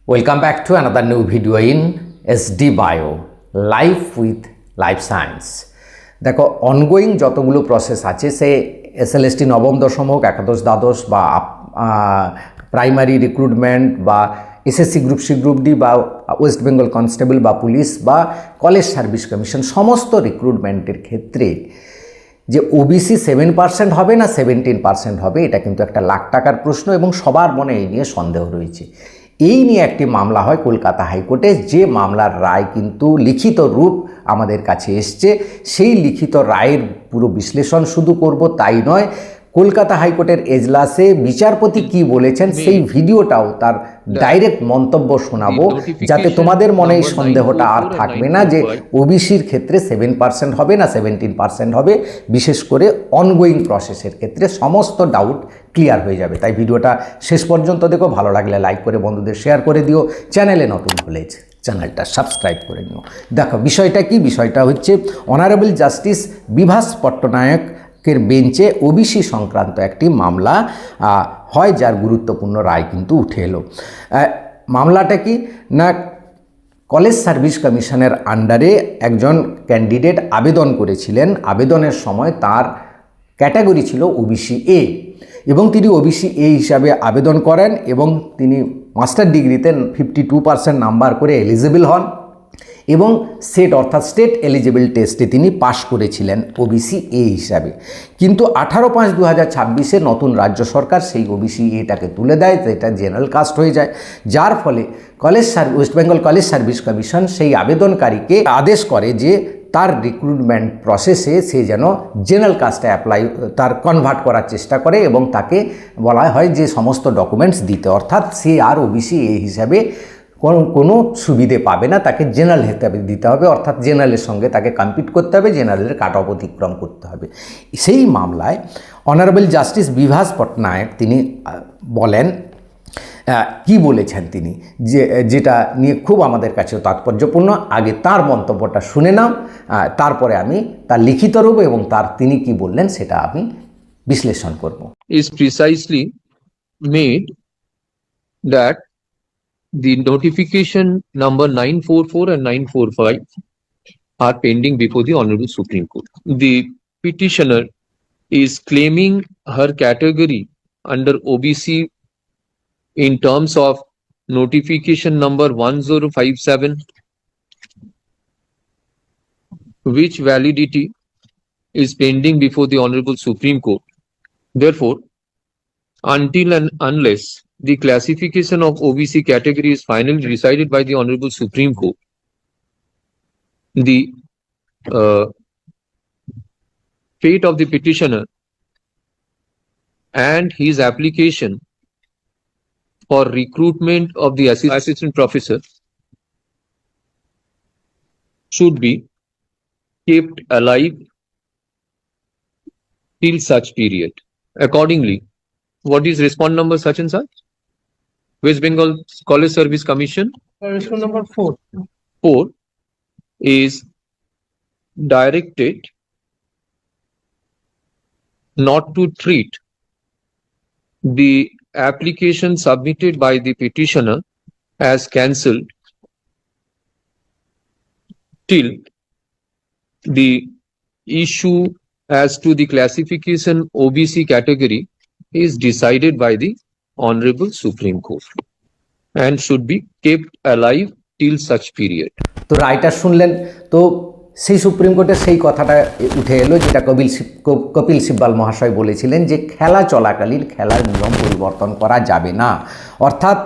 Welcome back to another new video in SD Bio Life with Life Science। দেখো ongoing যতগুলো process আছে সে SLST নবম দশম হোক, একাদশ দ্বাদশ বা প্রাইমারি রিক্রুটমেন্ট বা SSC group C group D বা ওয়েস্ট বেঙ্গল কনস্টেবল বা পুলিশ বা কলেজ সার্ভিস কমিশন, সমস্ত রিক্রুটমেন্টের ক্ষেত্রে যে ওবিসি 7% হবে না 17% হবে, এটা কিন্তু একটা লাখ টাকার প্রশ্ন এবং সবার মনে এই নিয়ে সন্দেহ রয়েছে। এই নিয়ে একটি মামলা হয় কলকাতা হাইকোর্টে, যে মামলার রায় কিন্তু লিখিত রূপ আমাদের কাছে এসছে। সেই লিখিত রায়ের পুরো বিশ্লেষণ শুধু করব তাই নয়, কলকাতা হাইকোর্টের এজলাসে বিচারপতি কি বলেছেন সেই ভিডিওটাও, তার ডাইরেক্ট মন্তব্য শোনাবো, যাতে তোমাদের মনে এই সন্দেহটা আর থাকবে না যে ওবিসির ক্ষেত্রে 7% হবে না 17% হবে। বিশেষ করে অনগোয়িং প্রসেসের ক্ষেত্রে সমস্ত ডাউট ক্লিয়ার হয়ে যাবে। তাই ভিডিওটা শেষ পর্যন্ত দেখো, ভালো লাগলে লাইক করে বন্ধুদের শেয়ার করে দিও, চ্যানেলে নতুন হলে চ্যানেলটা সাবস্ক্রাইব করে নিও। দেখো বিষয়টা কি, বিষয়টা হচ্ছে অনারেবল জাস্টিস বিভাস পট্টনায়কের বেঞ্চে ওবিসি সংক্রান্ত একটি মামলা হয়, যার গুরুত্বপূর্ণ রায় কিন্তু উঠে এলো। মামলাটা কি না, কলেজ সার্ভিস কমিশনের আন্ডারে একজন ক্যান্ডিডেট আবেদন করেছিলেন। আবেদনের সময় তার ক্যাটাগরি ছিল ওবিসি এ এবং তিনি ওবিসি এ হিসাবে আবেদন করেন এবং তিনি মাস্টার ডিগ্রিতে 52% নাম্বার করে এলিজিবল হন এবং সেট অর্থাৎ স্টেট এলিজিবল টেস্টে তিনি পাশ করেছিলেন ওবিসি এ হিসাবে। কিন্তু 18/5/2026 নতুন রাজ্য সরকার সেই ওবিসি এটাকে তুলে দেয়, এটা জেনারেল কাস্ট হয়ে যায়, যার ফলে West Bengal college service commission সেই আবেদনকারীকে আদেশ করে যে তার রিক্রুটমেন্ট প্রসেসে সে যেন জেনারেল কাস্টে তার কনভার্ট করার চেষ্টা করে এবং তাকে বলা হয় যে সমস্ত ডকুমেন্টস দিতে, অর্থাৎ সে আর ওবিসি এ হিসাবে কোনো সুবিধে পাবে না, তাকে জেনারেল দিতে হবে, অর্থাৎ জেনারেলের সঙ্গে তাকে কম্পিট করতে হবে, জেনারেলের কাট অফ অতিক্রম করতে হবে। সেই মামলায় অনারেবল জাস্টিস বিভাস পট্টনায়ক তিনি বলেন, কি বলেছেন তিনি, যেটা নিয়ে খুব আমাদের কাছে তাৎপর্যপূর্ণ। আগে তার মন্তব্যটা শুনে নাও, তারপরে আমি তার লিখিত রূপ এবং তিনি কি বললেন সেটা আমি বিশ্লেষণ করব। Is precisely made that the notification number 944 and 945 are pending before the Honorable Supreme Court. The petitioner is claiming her category under OBC in terms of notification number 1057, which validity is pending before the Honorable Supreme Court. Therefore, until and unless the classification of OBC category is finally decided by the Honorable Supreme Court, the fate of the petitioner and his application for recruitment of the assistant professor should be kept alive till such period. Accordingly, what is respond number such and such? West Bengal College Service Commission. Respond number 4. 4 is directed not to treat the application submitted by the petitioner as cancelled till the issue as to the classification OBC category is decided by the Honorable Supreme Court and should be kept alive till such period. তো রায়টা শুনলেন, তো সেই supreme কোর্টের সেই কথাটা উঠে এলো যেটা কপিল সিব্বাল মহাশয় বলেছিলেন যে খেলা চলাকালীন খেলার নিয়ম পরিবর্তন করা যাবে না। অর্থাৎ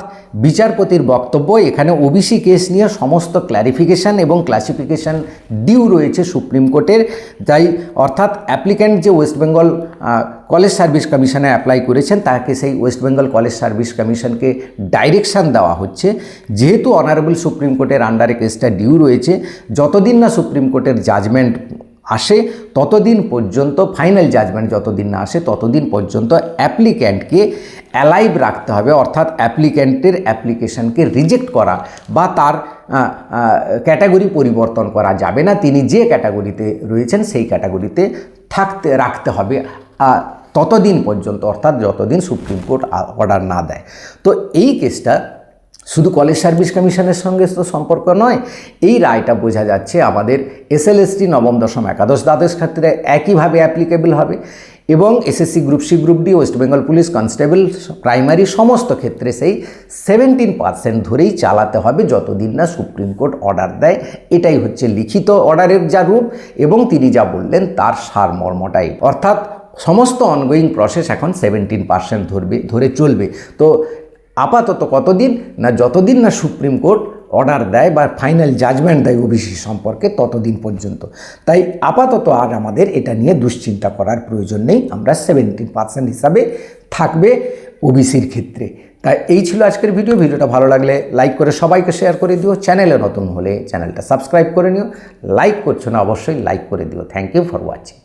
বিচারপতির বক্তব্য, এখানে ওবিসি কেস নিয়ে সমস্ত ক্ল্যারিফিকেশান এবং ক্লাসিফিকেশান ডিউ রয়েছে সুপ্রিম কোর্টের। তাই অর্থাৎ অ্যাপ্লিক্যান্ট যে ওয়েস্ট বেঙ্গল কলেজ সার্ভিস কমিশনে অ্যাপ্লাই করেছেন তাকে সেই ওয়েস্ট বেঙ্গল কলেজ সার্ভিস কমিশনকে ডাইরেকশান দেওয়া হচ্ছে, যেহেতু অনারেবল সুপ্রিম কোর্টের আন্ডারে কেসটা ডিউ রয়েছে, যতদিন না সুপ্রিম কোর্টের জাজমেন্ট আসে ততদিন পর্যন্ত, ফাইনাল জাজমেন্ট যতদিন না আসে ততদিন পর্যন্ত অ্যাপ্লিক্যান্টকে অ্যালাইভ রাখতে হবে, অর্থাৎ অ্যাপ্লিক্যান্টের অ্যাপ্লিকেশানকে রিজেক্ট করা বা তার ক্যাটাগরি পরিবর্তন করা যাবে না। তিনি যে ক্যাটাগরিতে রয়েছেন সেই ক্যাটাগরিতে রাখতে হবে ততদিন পর্যন্ত, অর্থাৎ যতদিন সুপ্রিম কোর্ট অর্ডার না দেয়। তো এই কেসটা শুধু কলেজ সার্ভিস কমিশনের সঙ্গে তো সম্পর্ক নয়, এই রায়টা বোঝা যাচ্ছে আমাদের এসএলএসটি নবম দশম একাদশ দ্বাদশ ক্ষেত্রে একইভাবে অ্যাপ্লিকেবল হবে এবং SSC group C group D West Bengal police constable primary সমস্ত ক্ষেত্রে সেই 17% ধরেই চালাতে হবে যতদিন না সুপ্রিম কোর্ট অর্ডার দেয়। এটাই হচ্ছে লিখিত অর্ডারের যা রূপ এবং তিনি যা বললেন তার সারমর্মটাই, অর্থাৎ সমস্ত অনগোয়িং প্রসেস এখন 17% ধরে চলবে। তো আপাতত কতদিন না, যতদিন না সুপ্রিম কোর্ট অর্ডার দেয় বা ফাইনাল জাজমেন্ট দেয় ওবিসি সম্পর্কে ততদিন পর্যন্ত। তাই আপাতত আর আমাদের এটা নিয়ে দুশ্চিন্তা করার প্রয়োজন নেই, আমরা 17% হিসাবে থাকবে ওবিসির ক্ষেত্রে। তাই এই ছিল আজকের ভিডিওটা ভালো লাগলে লাইক করে সবাইকে শেয়ার করে দিও, চ্যানেলে নতুন হলে চ্যানেলটা সাবস্ক্রাইব করে নিও, লাইক করছো না অবশ্যই লাইক করে দিও। Thank you for watching.